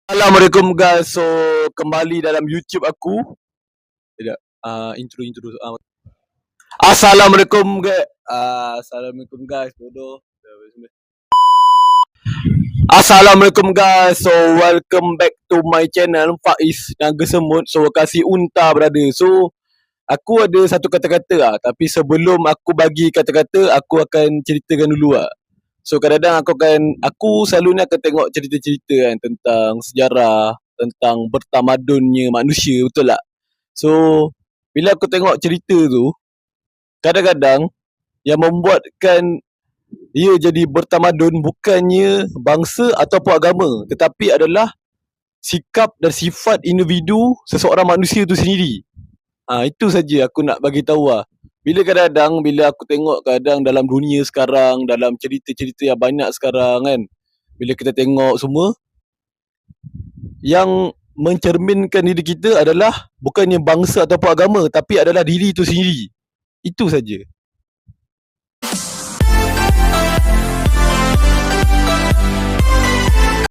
Assalamualaikum guys. So kembali dalam YouTube aku. Tidak. Intro. Assalamualaikum guys. Assalamualaikum guys. Bodoh. Assalamualaikum guys. So welcome back to my channel Faiz Naga Semut. So kasih unta brother. So aku ada satu kata-kata tapi sebelum aku bagi kata-kata, aku akan ceritakan dulu So kadang-kadang aku selalunya akan tengok cerita-cerita kan tentang sejarah, tentang bertamadunnya manusia, betul tak? So bila aku tengok cerita tu, kadang-kadang yang membuatkan ia jadi bertamadun bukannya bangsa ataupun agama, tetapi adalah sikap dan sifat individu seseorang manusia tu sendiri. Itu saja aku nak bagi tahu Bila kadang-kadang bila aku tengok kadang dalam dunia sekarang, dalam cerita-cerita yang banyak sekarang kan, bila kita tengok semua, yang mencerminkan diri kita adalah bukannya bangsa ataupun agama, tapi adalah diri itu sendiri. Itu saja.